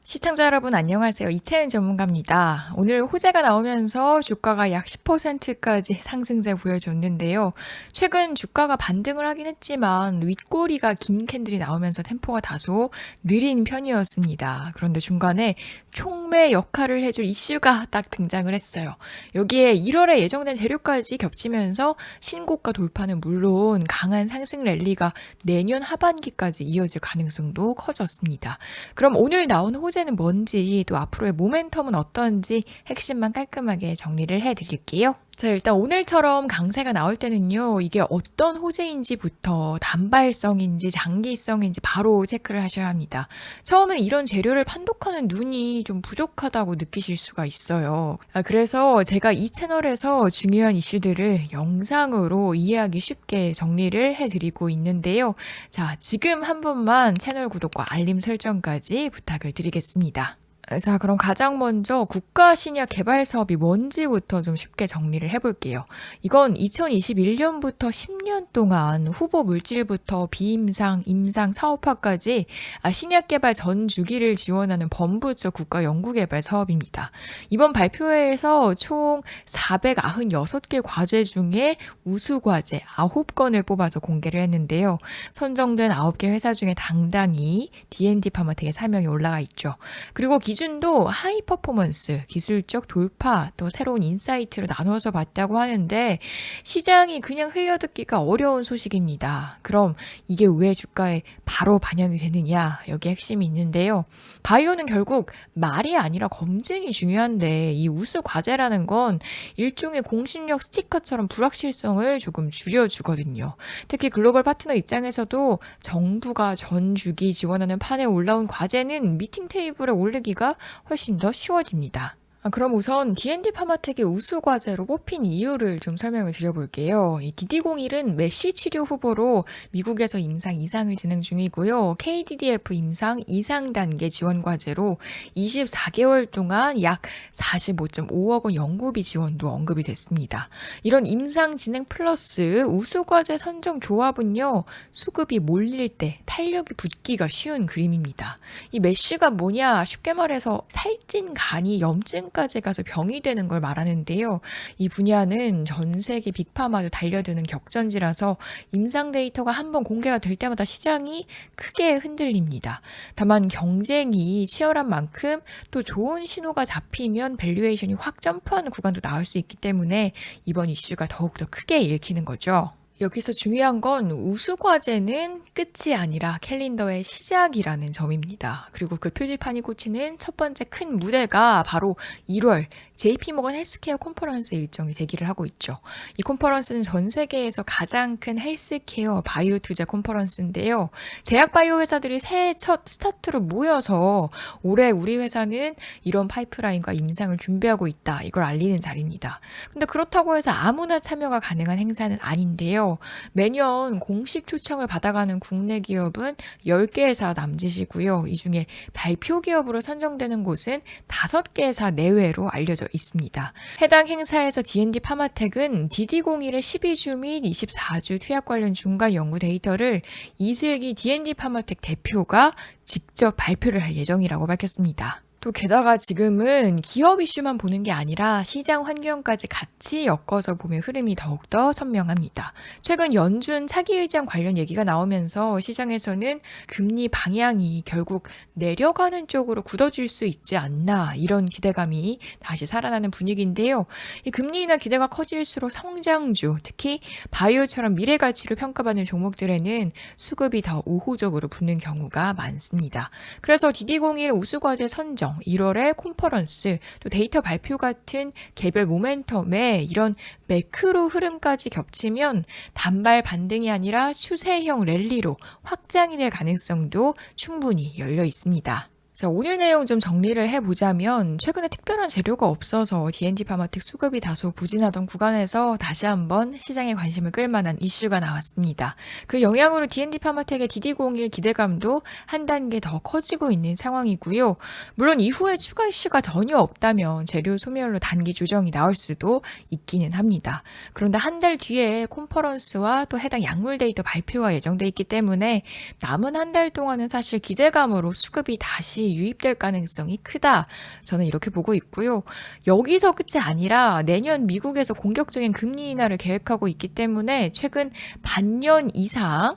시청자 여러분 안녕하세요. 이채은 전문가입니다. 오늘 호재가 나오면서 주가가 약 10%까지 상승세 보여줬는데요. 최근 주가가 반등을 하긴 했지만 윗꼬리가 긴 캔들이 나오면서 템포가 다소 느린 편이었습니다. 그런데 중간에 촉매 역할을 해줄 이슈가 딱 등장을 했어요. 여기에 1월에 예정된 재료까지 겹치면서 신고가 돌파는 물론 강한 상승 랠리가 내년 하반기까지 이어질 가능성도 커졌습니다. 그럼 오늘 나온 호재는 뭔지 또 앞으로의 모멘텀은 어떤지 핵심만 깔끔하게 정리를 해드릴게요. 자, 일단 오늘처럼 강세가 나올 때는요, 이게 어떤 호재인지부터 단발성인지 장기성인지 바로 체크를 하셔야 합니다. 처음엔 이런 재료를 판독하는 눈이 좀 부족하다고 느끼실 수가 있어요. 그래서 제가 이 채널에서 중요한 이슈들을 영상으로 이해하기 쉽게 정리를 해드리고 있는데요. 자, 지금 한 번만 채널 구독과 알림 설정까지 부탁을 드리겠습니다. 자, 그럼 가장 먼저 국가 신약 개발 사업이 뭔지부터 좀 쉽게 정리를 해볼게요. 이건 2021년부터 10년 동안 후보 물질부터 비임상, 임상, 사업화까지 신약 개발 전 주기를 지원하는 범부처 국가 연구개발 사업입니다. 이번 발표회에서 총 496개 과제 중에 우수 과제 9건을 뽑아서 공개를 했는데요. 선정된 9개 회사 중에 당당히 D&D 파마텍의 사명이 올라가 있죠. 그리고 기준도 하이 퍼포먼스, 기술적 돌파, 또 새로운 인사이트로 나눠서 봤다고 하는데 시장이 그냥 흘려듣기가 어려운 소식입니다. 그럼 이게 왜 주가에 바로 반영이 되느냐? 여기 핵심이 있는데요. 바이오는 결국 말이 아니라 검증이 중요한데 이 우수 과제라는 건 일종의 공신력 스티커처럼 불확실성을 조금 줄여주거든요. 특히 글로벌 파트너 입장에서도 정부가 전 주기 지원하는 판에 올라온 과제는 미팅 테이블에 올리기가 훨씬 더 쉬워집니다. 그럼 우선 D&D 파마텍의 우수 과제로 뽑힌 이유를 좀 설명을 드려볼게요. 이 DD01은 메쉬 치료 후보로 미국에서 임상 2상을 진행 중이고요. KDDF 임상 2상 단계 지원 과제로 24개월 동안 약 45.5억 원 연구비 지원도 언급이 됐습니다. 이런 임상 진행 플러스 우수 과제 선정 조합은요, 수급이 몰릴 때 탄력이 붙기가 쉬운 그림입니다. 이 메쉬가 뭐냐? 쉽게 말해서 살찐 간이 염증까지 가서 병이 되는 걸 말하는데요. 이 분야는 전 세계 빅파마도 달려드는 격전지라서 임상 데이터가 한번 공개가 될 때마다 시장이 크게 흔들립니다. 다만 경쟁이 치열한 만큼 또 좋은 신호가 잡히면 밸류에이션이 확 점프하는 구간도 나올 수 있기 때문에 이번 이슈가 더욱더 크게 읽히는 거죠. 여기서 중요한 건 우수 과제는 끝이 아니라 캘린더의 시작이라는 점입니다. 그리고 그 표지판이 꽂히는 첫 번째 큰 무대가 바로 1월 JP모건 헬스케어 컨퍼런스 일정이 대기를 하고 있죠. 이 컨퍼런스는 전 세계에서 가장 큰 헬스케어 바이오 투자 컨퍼런스인데요. 제약 바이오 회사들이 새해 첫 스타트로 모여서 올해 우리 회사는 이런 파이프라인과 임상을 준비하고 있다. 이걸 알리는 자리입니다. 근데 그렇다고 해서 아무나 참여가 가능한 행사는 아닌데요. 매년 공식 초청을 받아가는 국내 기업은 10개 회사 남짓이고요. 이 중에 발표 기업으로 선정되는 곳은 5개 회사 내외로 알려져 있습니다. 해당 행사에서 D&D 파마텍은 DD01의 12주 및 24주 투약 관련 중간 연구 데이터를 이슬기 D&D 파마텍 대표가 직접 발표를 할 예정이라고 밝혔습니다. 또 게다가 지금은 기업 이슈만 보는 게 아니라 시장 환경까지 같이 엮어서 보면 흐름이 더욱더 선명합니다. 최근 연준 차기 의장 관련 얘기가 나오면서 시장에서는 금리 방향이 결국 내려가는 쪽으로 굳어질 수 있지 않나 이런 기대감이 다시 살아나는 분위기인데요. 이 금리나 기대가 커질수록 성장주, 특히 바이오처럼 미래 가치로 평가받는 종목들에는 수급이 더 우호적으로 붙는 경우가 많습니다. 그래서 DD01 우수과제 선정 1월에 컨퍼런스, 또 데이터 발표 같은 개별 모멘텀에 이런 매크로 흐름까지 겹치면 단발 반등이 아니라 추세형 랠리로 확장이 될 가능성도 충분히 열려 있습니다. 자, 오늘 내용 좀 정리를 해보자면 최근에 특별한 재료가 없어서 D&D 파마텍 수급이 다소 부진하던 구간에서 다시 한번 시장의 관심을 끌만한 이슈가 나왔습니다. 그 영향으로 D&D 파마텍의 DD01 기대감도 한 단계 더 커지고 있는 상황이고요. 물론 이후에 추가 이슈가 전혀 없다면 재료 소멸로 단기 조정이 나올 수도 있기는 합니다. 그런데 한 달 뒤에 컨퍼런스와 또 해당 약물 데이터 발표가 예정돼 있기 때문에 남은 한 달 동안은 사실 기대감으로 수급이 다시 다시 유입될 가능성이 크다. 저는 이렇게 보고 있고요. 여기서 끝이 아니라 내년 미국에서 공격적인 금리 인하를 계획하고 있기 때문에 최근 반년 이상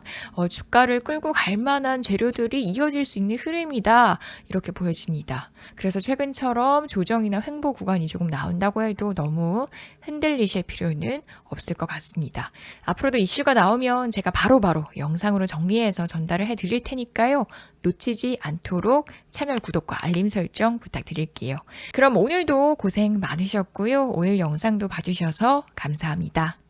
주가를 끌고 갈 만한 재료들이 이어질 수 있는 흐름이다. 이렇게 보여집니다. 그래서 최근처럼 조정이나 횡보 구간이 조금 나온다고 해도 너무 흔들리실 필요는 없을 것 같습니다. 앞으로도 이슈가 나오면 제가 바로바로 영상으로 정리해서 전달을 해드릴 테니까요. 놓치지 않도록 채널 구독과 알림 설정 부탁드릴게요. 그럼 오늘도 고생 많으셨고요. 오늘 영상도 봐주셔서 감사합니다.